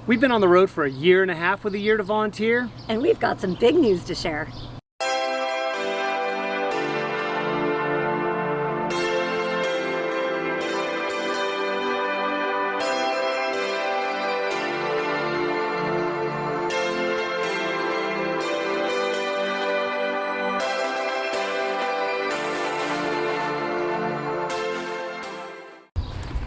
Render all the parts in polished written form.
We've been on the road for a year and a half with a year to volunteer. And we've got some big news to share.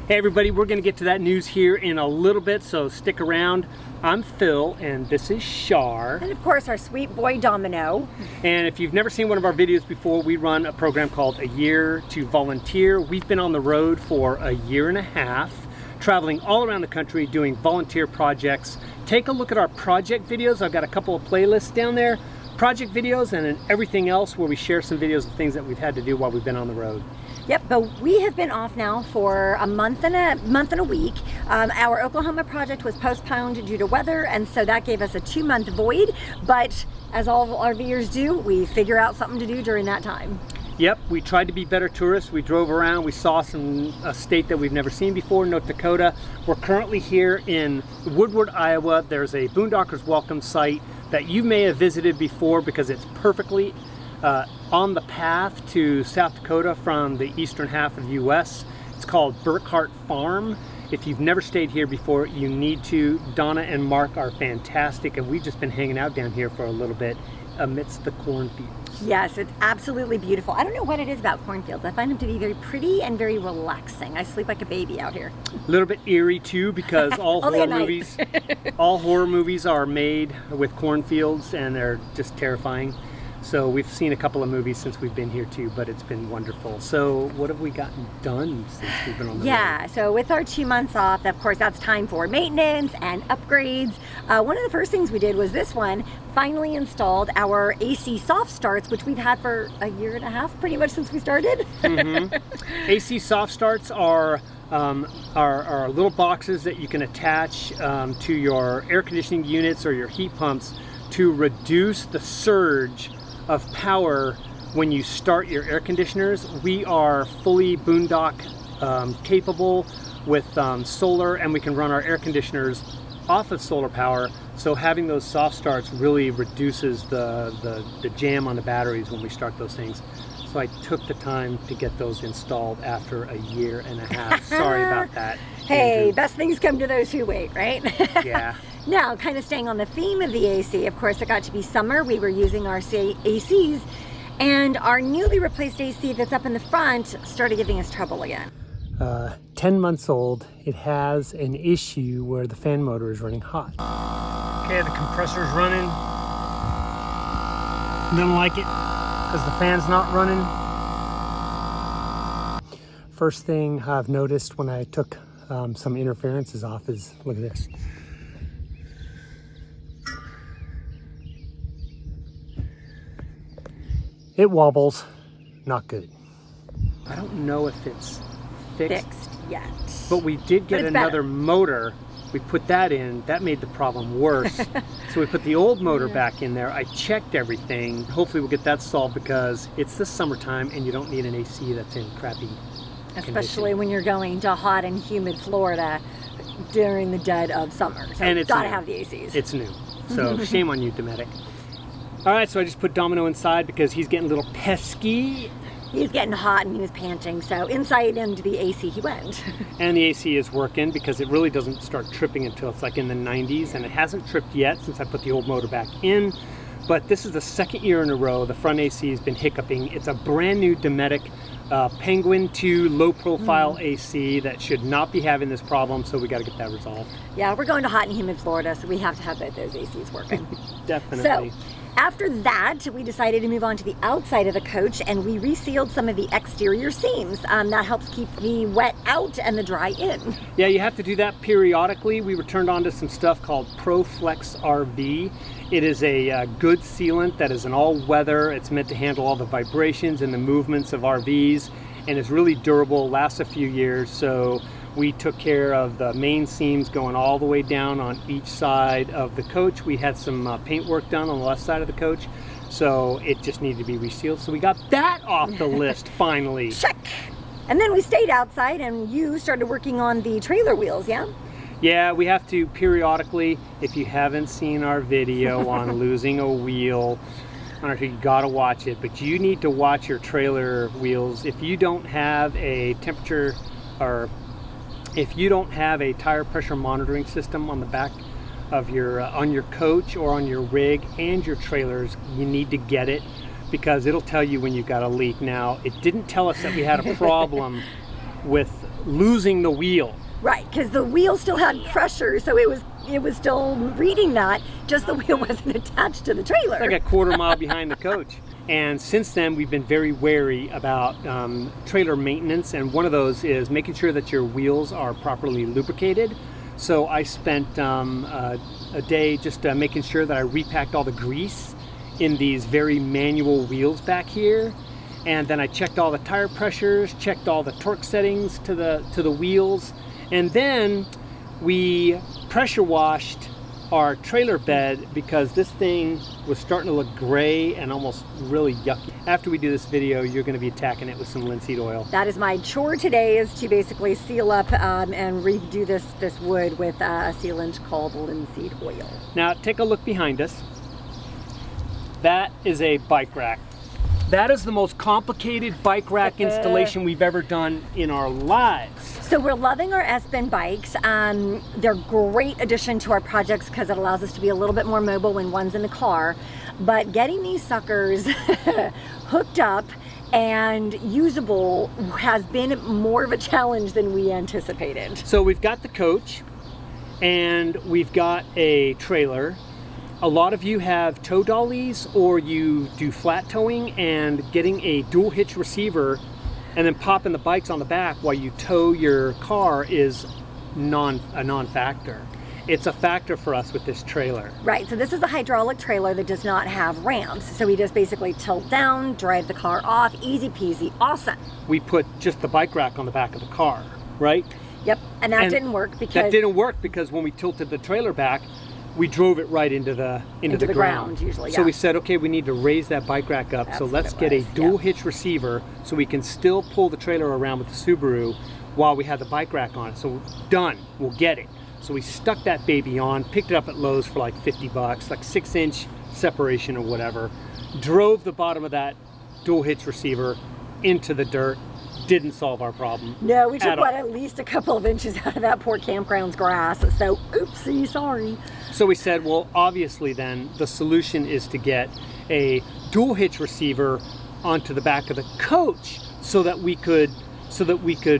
Hey everybody, we're going to get to that news here in a little bit, so stick around. I'm Phil and this is Shar. And of course our sweet boy Domino. And if you've never seen one of our videos before, we run a program called A Year to Volunteer. We've been on the road for a year and a half, traveling all around the country doing volunteer projects. Take a look at our project videos. I've got a couple of playlists down there. Project videos and then everything else where we share some videos of things that we've had to do while we've been on the road. Yep, but we have been off now for a month and a week. Our Oklahoma project was postponed due to weather, and so that gave us a 2-month void. But as all RVers do, we figure out something to do during that time. Yep, we tried to be better tourists. We drove around, we saw a state that we've never seen before, North Dakota. We're currently here in Woodward, Iowa. There's a Boondockers welcome site that you may have visited before because it's perfectly on the path to South Dakota from the eastern half of the U.S. It's called Burkhart Farm. If you've never stayed here before, you need to. Donna and Mark are fantastic, and we've just been hanging out down here for a little bit amidst the cornfields. Yes, it's absolutely beautiful. I don't know what it is about cornfields. I find them to be very pretty and very relaxing. I sleep like a baby out here. A little bit eerie too, because all horror movies are made with cornfields, and they're just terrifying. So we've seen a couple of movies since we've been here too, but it's been wonderful. So what have we gotten done since we've been on the road? Yeah, so with our 2 months off, of course, that's time for maintenance and upgrades. One of the first things we did was this one, finally installed our AC soft starts, which we've had for a year and a half, pretty much since we started. AC soft starts are little boxes that you can attach to your air conditioning units or your heat pumps to reduce the surge of power when you start your air conditioners. We are fully boondock capable with solar, and we can run our air conditioners off of solar power. So having those soft starts really reduces the jam on the batteries when we start those things. So I took the time to get those installed after a year and a half. Sorry about that. Hey, Andrew. best things come to those who wait, right? Yeah. Now, kind of staying on the theme of the AC, of course, it got to be summer. We were using our ACs, and our newly replaced AC that's up in the front started giving us trouble again. 10 months old, it has an issue where the fan motor is running hot. Okay, the compressor's running. Doesn't like it because the fan's not running. First thing I've noticed when I took some interferences off is, look at this. It wobbles, not good. I don't know if it's fixed yet. But we did get another motor. We put that in, that made the problem worse. So we put the old motor back in there. I checked everything. Hopefully we'll get that solved because it's the summertime and you don't need an AC that's in crappy Especially when you're going to hot and humid Florida during the dead of summer. So and it's gotta new. have the ACs. It's new. So shame on you, Dometic. All right, so I just put Domino inside because he's getting a little pesky. He was getting hot and he was panting, so inside into the AC he went. And the AC is working because it really doesn't start tripping until it's like in the 90s, and it hasn't tripped yet since I put the old motor back in. But this is the second year in a row the front AC has been hiccuping. It's a brand new Dometic Penguin 2 low profile AC that should not be having this problem, so we got to get that resolved. Yeah, we're going to hot and humid Florida, so we have to have both those ACs working. Definitely. So, after that, we decided to move on to the outside of the coach, and we resealed some of the exterior seams. That helps keep the wet out and the dry in. Yeah, you have to do that periodically. We were turned on to some stuff called ProFlex RV. It is a good sealant that is an all-weather. It's meant to handle all the vibrations and the movements of RVs, and it's really durable, lasts a few years. So we took care of the main seams going all the way down on each side of the coach. We had some paint work done on the left side of the coach, so it just needed to be resealed. So we got that off the list finally. Check! And then we stayed outside and you started working on the trailer wheels, yeah? Yeah, we have to periodically, if you haven't seen our video on losing a wheel, I don't know if you gotta watch it, but you need to watch your trailer wheels. If you don't have a temperature, or if you don't have a tire pressure monitoring system on the back of your, on your coach or on your rig and your trailers, you need to get it, because it'll tell you when you've got a leak. Now, it didn't tell us that we had a problem with losing the wheel. Right, because the wheel still had pressure, so it was still reading that, just the wheel wasn't attached to the trailer. It's like a quarter mile behind the coach. And since then, we've been very wary about trailer maintenance, and one of those is making sure that your wheels are properly lubricated. So I spent a day just making sure that I repacked all the grease in these very manual wheels back here. And then I checked all the tire pressures, checked all the torque settings to the wheels. And then we pressure washed our trailer bed because this thing was starting to look gray and almost really yucky. After we do this video, you're going to be attacking it with some linseed oil. That is my chore today, is to basically seal up and redo this wood with a sealant called linseed oil. Now take a look behind us. That is a bike rack. That is the most complicated bike rack installation we've ever done in our lives. So we're loving our S-Bend bikes. They're a great addition to our projects because it allows us to be a little bit more mobile when one's in the car. But getting these suckers hooked up and usable has been more of a challenge than we anticipated. So we've got the coach and we've got a trailer. A lot of you have tow dollies or you do flat towing, and getting a dual hitch receiver and then popping the bikes on the back while you tow your car is a non-factor. It's a factor for us with this trailer. Right, so this is a hydraulic trailer that does not have ramps. So we just basically tilt down, drive the car off, easy peasy, awesome. We put just the bike rack on the back of the car, right? Yep, and that didn't work because... That didn't work because when we tilted the trailer back, we drove it right into the ground usually. Yeah. So we said, okay, we need to raise that bike rack up. So let's get a dual hitch receiver so we can still pull the trailer around with the Subaru while we have the bike rack on it. So done, we'll get it. So we stuck that baby on, picked it up at Lowe's for like 50 bucks, like 6-inch separation or whatever. Drove the bottom of that dual hitch receiver into the dirt. Didn't solve our problem. No, we took at least a couple of inches out of that poor campground's grass. So oopsie, sorry. So we said, well, obviously then the solution is to get a dual hitch receiver onto the back of the coach so that we could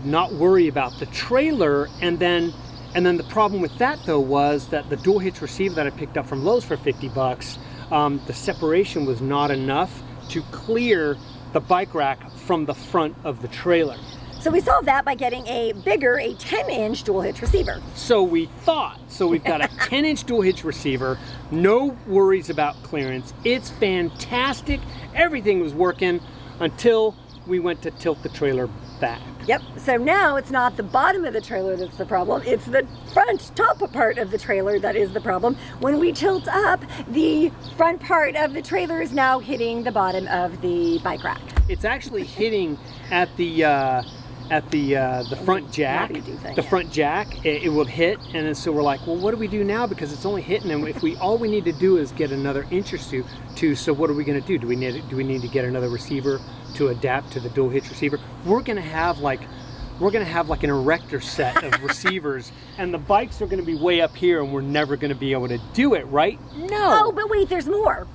not worry about the trailer. And then the problem with that though was that the dual hitch receiver that I picked up from Lowe's for 50 bucks, the separation was not enough to clear the bike rack from the front of the trailer. So we solved that by getting a 10-inch dual hitch receiver. So we thought. So we've got a 10-inch dual hitch receiver, no worries about clearance. It's fantastic. Everything was working until we went to tilt the trailer back. Yep, so now it's not the bottom of the trailer that's the problem, it's the front top part of the trailer that is the problem. When we tilt up, the front part of the trailer is now hitting the bottom of the bike rack. It's actually hitting at the front jack. The front jack, it will hit, and then so we're like, well, what do we do now? Because it's only hitting, and if all we need to do is get another inch or two, so what are we going to do? Do we need to get another receiver to adapt to the dual hitch receiver? We're going to have like an erector set of receivers, and the bikes are going to be way up here, and we're never going to be able to do it, right? No. Oh, but wait, there's more.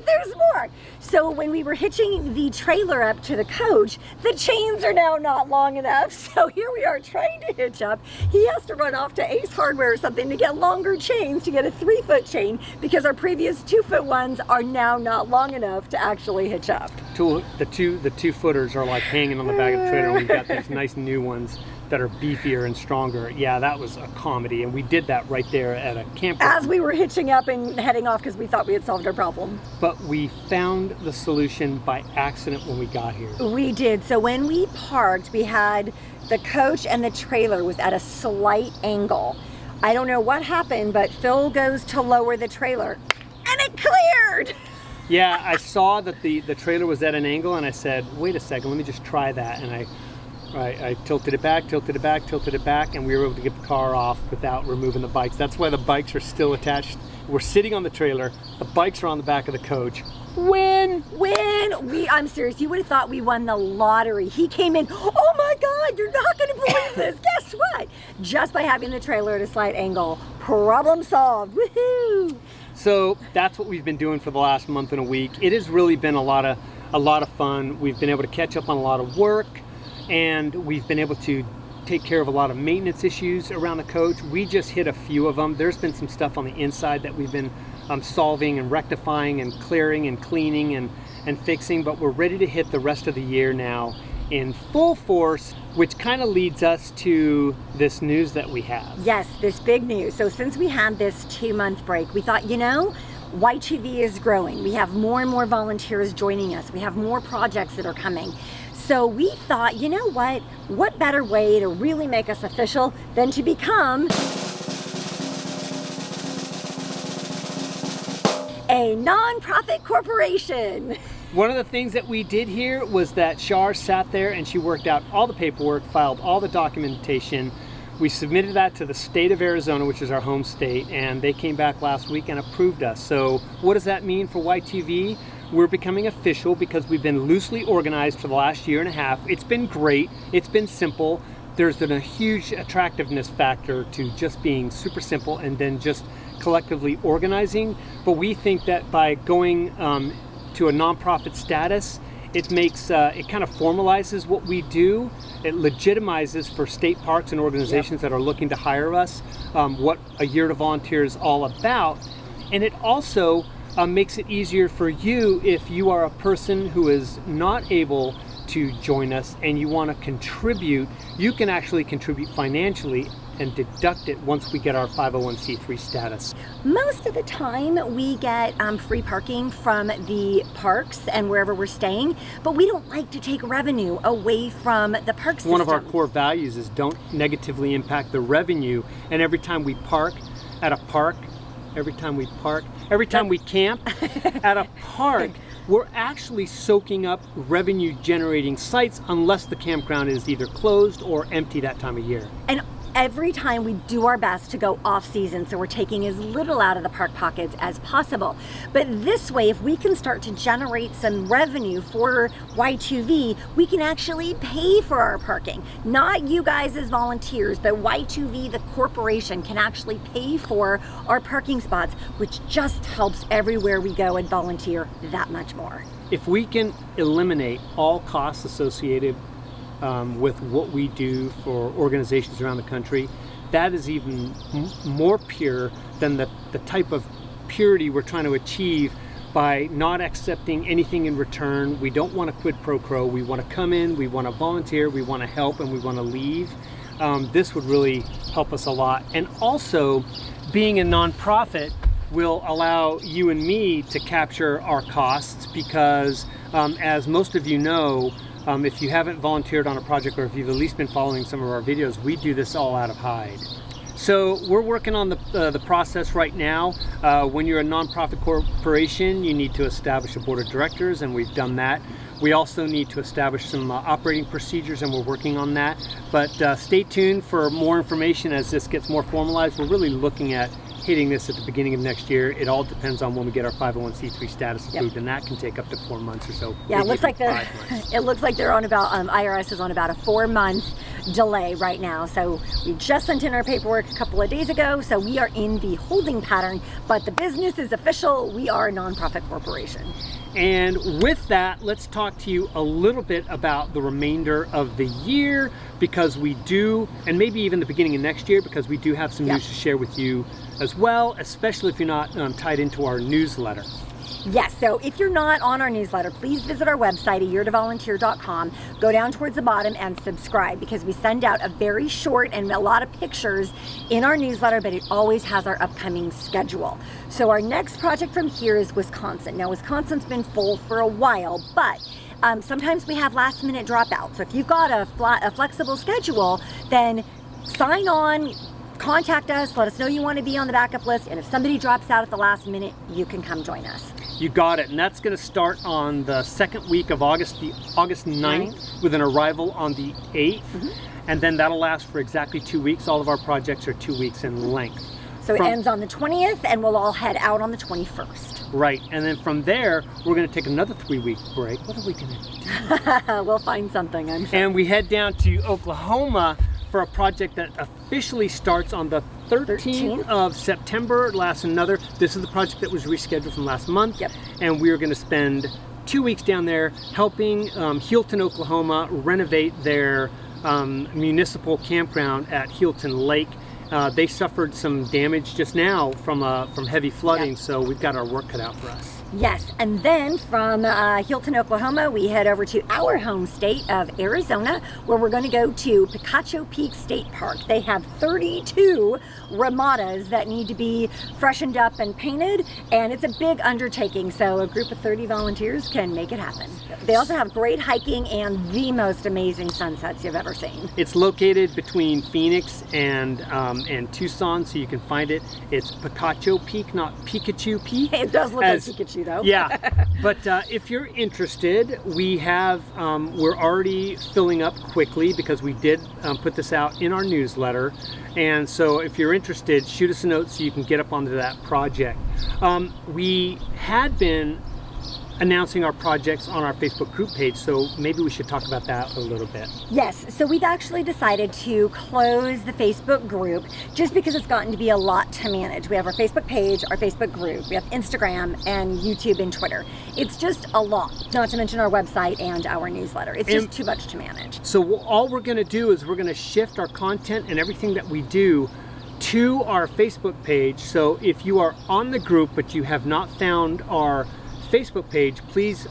There's more. So when we were hitching the trailer up to the coach, the chains are now not long enough. So here we are trying to hitch up. He has to run off to Ace Hardware or something to get longer chains, to get a 3-foot chain, because our previous 2-foot ones are now not long enough to actually hitch up. The two footers are like hanging on the back of the trailer, and we've got these nice new ones that are beefier and stronger. Yeah, that was a comedy, and we did that right there at a campground. As we were hitching up and heading off because we thought we had solved our problem. But we found the solution by accident when we got here. We did. So when we parked, we had the coach and the trailer was at a slight angle. I don't know what happened, but Phil goes to lower the trailer, and it cleared! Yeah, I saw that the trailer was at an angle, and I said, wait a second, let me just try that. And I I tilted it back, and we were able to get the car off without removing the bikes. That's why the bikes are still attached. We're sitting on the trailer, the bikes are on the back of the coach. Win! I'm serious, you would have thought we won the lottery. He came in, oh my God, you're not gonna believe this. Guess what? Just by having the trailer at a slight angle, problem solved, woohoo! So that's what we've been doing for the last month and a week. It has really been a lot of fun. We've been able to catch up on a lot of work, and we've been able to take care of a lot of maintenance issues around the coach. We just hit a few of them. There's been some stuff on the inside that we've been solving and rectifying and clearing and cleaning and fixing, but we're ready to hit the rest of the year now in full force, which kind of leads us to this news that we have. Yes, this big news. So since we had this 2-month break, we thought, you know, Y2V is growing. We have more and more volunteers joining us. We have more projects that are coming. So we thought, you know what better way to really make us official than to become a nonprofit corporation. One of the things that we did here was that Shar sat there and she worked out all the paperwork, filed all the documentation. We submitted that to the state of Arizona, which is our home state, and they came back last week and approved us. So what does that mean for Y2V? We're becoming official because we've been loosely organized for the last year and a half. It's been great. It's been simple. There's been a huge attractiveness factor to just being super simple and then just collectively organizing. But we think that by going to a nonprofit status, it makes it kind of formalizes what we do. It legitimizes for state parks and organizations that are looking to hire us what a year to volunteer is all about. And it also makes it easier for you if you are a person who is not able to join us and you want to contribute. You can actually contribute financially and deduct it once we get our 501c3 status. Most of the time we get free parking from the parks and wherever we're staying, but we don't like to take revenue away from the park system. One of our core values is don't negatively impact the revenue, and every time we park at a park, every time we camp at a park, we're actually soaking up revenue generating sites unless the campground is either closed or empty that time of year. And every time we do our best to go off season, so we're taking as little out of the park pockets as possible. But this way, if we can start to generate some revenue for Y2V, we can actually pay for our parking. Not you guys as volunteers, but Y2V, the corporation, can actually pay for our parking spots, which just helps everywhere we go and volunteer that much more. If we can eliminate all costs associated with what we do for organizations around the country, that is even more pure than the type of purity we're trying to achieve by not accepting anything in return. We don't want to quid pro quo. We want to come in, we want to volunteer, we want to help, and we want to leave. This would really help us a lot. And also, being a nonprofit will allow you and me to capture our costs because, as most of you know, if you haven't volunteered on a project or if you've at least been following some of our videos, we do this all out of hide. So we're working on the process right now. When you're a nonprofit corporation, you need to establish a board of directors, and we've done that. We also need to establish some operating procedures, and we're working on that. But stay tuned for more information as this gets more formalized. We're really looking at hitting this at the beginning of next year. It all depends on when we get our 501c3 status approved, and that can take up to 4 months or so. Yeah, it looks like they're on about IRS is on about a 4-month delay right now. So we just sent in our paperwork a couple of days ago, so we are in the holding pattern, but the business is official. We are a nonprofit corporation. And with that, let's talk to you a little bit about the remainder of the year, because we do, and maybe even the beginning of next year, because we do have some news to share with you as well, especially if you're not tied into our newsletter. Yes, so if you're not on our newsletter, please visit our website, ayeartovolunteer.com, go down towards the bottom and subscribe, because we send out a very short and a lot of pictures in our newsletter, but it always has our upcoming schedule. So our next project from here is Wisconsin. Now, Wisconsin's been full for a while, but sometimes we have last minute dropouts. So if you've got a flexible schedule, then sign on, contact us, let us know you want to be on the backup list, and if somebody drops out at the last minute, you can come join us. You got it, and that's going to start on the second week of August, the August 9th, with an arrival on the 8th, and then that'll last for exactly 2 weeks. All of our projects are 2 weeks in length. So it ends on the 20th, and we'll all head out on the 21st. Right, and then from there, we're going to take another 3-week break. What are we going to do? We'll find something, I'm sure. And we head down to Oklahoma for a project that officially starts on the 13th of September. It lasts another. This is the project that was rescheduled from last month. Yep. And we're going to spend 2 weeks down there helping Healton, Oklahoma renovate their municipal campground at Healton Lake. They suffered some damage just now from heavy flooding, so we've got our work cut out for us. Yes, and then from Healton, Oklahoma, we head over to our home state of Arizona, where we're going to go to Picacho Peak State Park. They have 32 ramadas that need to be freshened up and painted, and it's a big undertaking, so a group of 30 volunteers can make it happen. They also have great hiking and the most amazing sunsets you've ever seen. It's located between Phoenix and Tucson, so you can find it. It's Picacho Peak, not Pikachu Peak. It does look like Pikachu, though. Yeah, but if you're interested, we have we're already filling up quickly because we did put this out in our newsletter, and so if you're interested, shoot us a note so you can get up onto that project. We had been announcing our projects on our Facebook group page, so maybe we should talk about that a little bit. Yes, so we've actually decided to close the Facebook group just because it's gotten to be a lot to manage. We have our Facebook page, our Facebook group, we have Instagram and YouTube and Twitter. It's just a lot, not to mention our website and our newsletter. It's just too much to manage. So all we're going to do is we're going to shift our content and everything that we do to our Facebook page. So if you are on the group but you have not found our Facebook page, please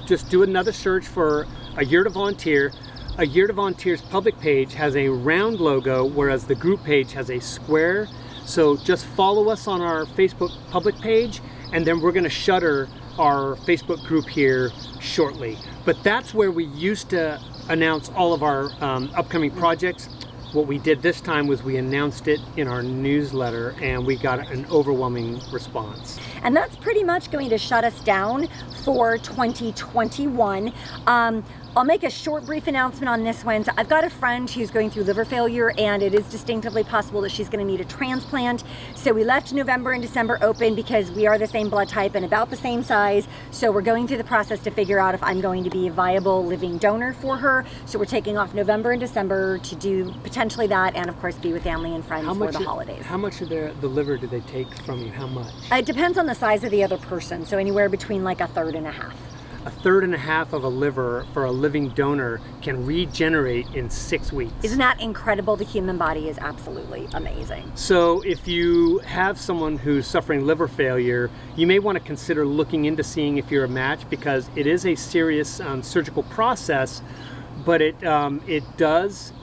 just do another search for A Year to Volunteer. A Year to Volunteer's public page has a round logo, whereas the group page has a square. So just follow us on our Facebook public page, and then we're going to shutter our Facebook group here shortly. But that's where we used to announce all of our upcoming projects. What we did this time was we announced it in our newsletter, and we got an overwhelming response. And that's pretty much going to shut us down for 2021. I'll make a short, brief announcement on this one. So I've got a friend who's going through liver failure, and it is distinctively possible that she's going to need a transplant. So we left November and December open because we are the same blood type and about the same size. So we're going through the process to figure out if I'm going to be a viable living donor for her. So we're taking off November and December to do potentially that, and of course be with family and friends for the holidays. How much of the liver do they take from you? How much? It depends on the size of the other person. So anywhere between like a third and a half. A third and a half of a liver for a living donor can regenerate in 6 weeks. Isn't that incredible? The human body is absolutely amazing. So if you have someone who's suffering liver failure, you may want to consider looking into seeing if you're a match, because it is a serious surgical process, but it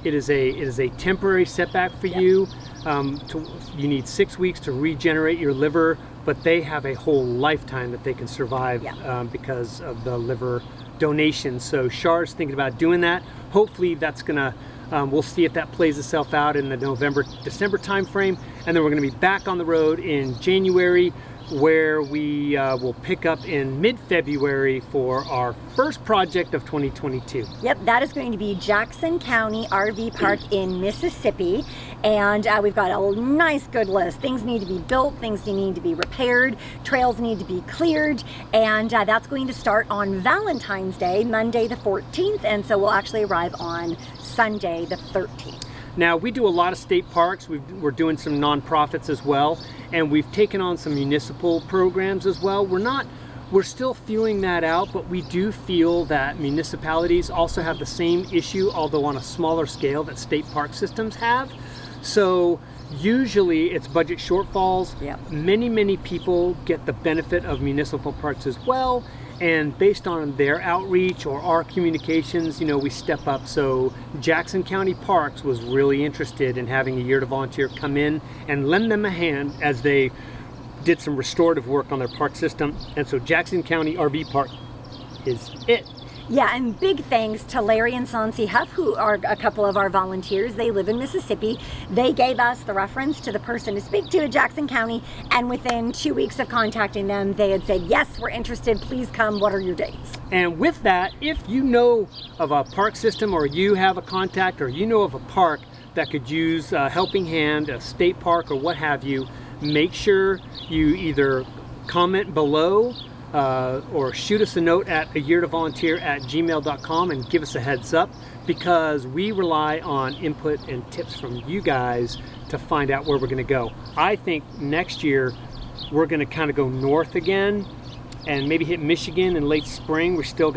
is a temporary setback for you. You need 6 weeks to regenerate your liver, but they have a whole lifetime that they can survive because of the liver donation. So Shar's thinking about doing that. Hopefully that's gonna, we'll see if that plays itself out in the November-December timeframe, and then we're gonna be back on the road in January, where we will pick up in mid-February for our first project of 2022. Yep, that is going to be Jackson County RV Park in Mississippi. And we've got a nice, good list. Things need to be built, things need to be repaired, trails need to be cleared, and that's going to start on Valentine's Day, Monday the 14th, and so we'll actually arrive on Sunday the 13th. Now, we do a lot of state parks. We're doing some nonprofits as well, and we've taken on some municipal programs as well. We're still feeling that out, but we do feel that municipalities also have the same issue, although on a smaller scale, that state park systems have. So usually it's budget shortfalls. Yep. Many people get the benefit of municipal parks as well, and based on their outreach or our communications, we step up. So Jackson County Parks was really interested in having A Year to Volunteer come in and lend them a hand as they did some restorative work on their park system. And so Jackson County RV Park is it. Yeah, and big thanks to Larry and Sansi Huff, who are a couple of our volunteers. They live in Mississippi. They gave us the reference to the person to speak to in Jackson County, and within 2 weeks of contacting them, they had said, yes, we're interested, please come, what are your dates? And with that, if you know of a park system, or you have a contact, or you know of a park that could use a helping hand, a state park or what have you, make sure you either comment below or shoot us a note at ayeartovolunteer@gmail.com and give us a heads up, because we rely on input and tips from you guys to find out where we're going to go. I think next year we're going to kind of go north again and maybe hit Michigan in late spring. We're still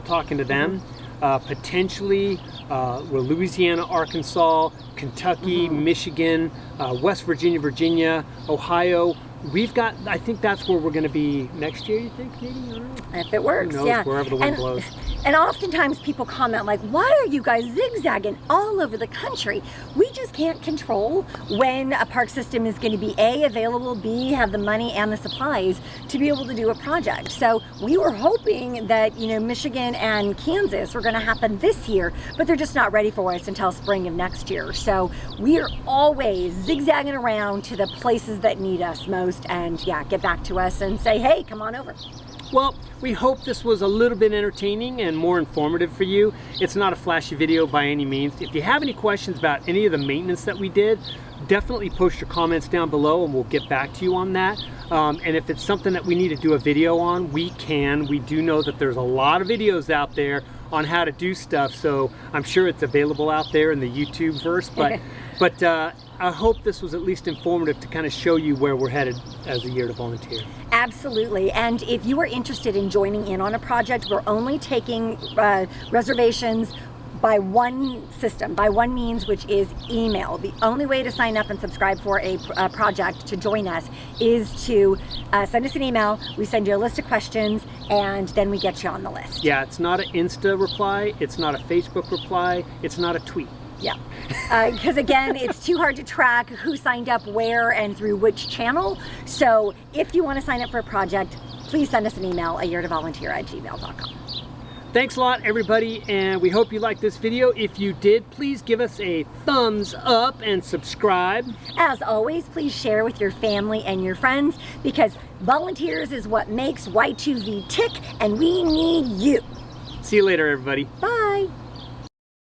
talking to them. Potentially Louisiana, Arkansas, Kentucky, Michigan, West Virginia, Ohio. I think that's where we're going to be next year, you think, maybe? I don't know. If it works, Who knows, yeah. wherever the wind blows. And oftentimes people comment like, why are you guys zigzagging all over the country? We just can't control when a park system is going to be A, available, B, have the money and the supplies to be able to do a project. So we were hoping that, Michigan and Kansas were going to happen this year, but they're just not ready for us until spring of next year. So we are always zigzagging around to the places that need us most, and yeah, get back to us and say, hey, come on over. Well, we hope this was a little bit entertaining and more informative for you. It's not a flashy video by any means. If you have any questions about any of the maintenance that we did, definitely post your comments down below and we'll get back to you on that. And if it's something that we need to do a video on, we can. We do know that there's a lot of videos out there on how to do stuff, so I'm sure it's available out there in the YouTube verse, but I hope this was at least informative to kind of show you where we're headed as a Year to Volunteer. Absolutely, and if you are interested in joining in on a project, we're only taking reservations by one system, by one means, which is email. The only way to sign up and subscribe for a project to join us is to send us an email. We send you a list of questions, and then we get you on the list. Yeah, it's not an Insta reply, it's not a Facebook reply, it's not a tweet. Yeah, because again, it's too hard to track who signed up where and through which channel. So if you want to sign up for a project, please send us an email at ayeartovolunteer@gmail.com. Thanks a lot, everybody, and we hope you liked this video. If you did, please give us a thumbs up and subscribe. As always, please share with your family and your friends, because volunteers is what makes Y2V tick, and we need you. See you later, everybody. Bye.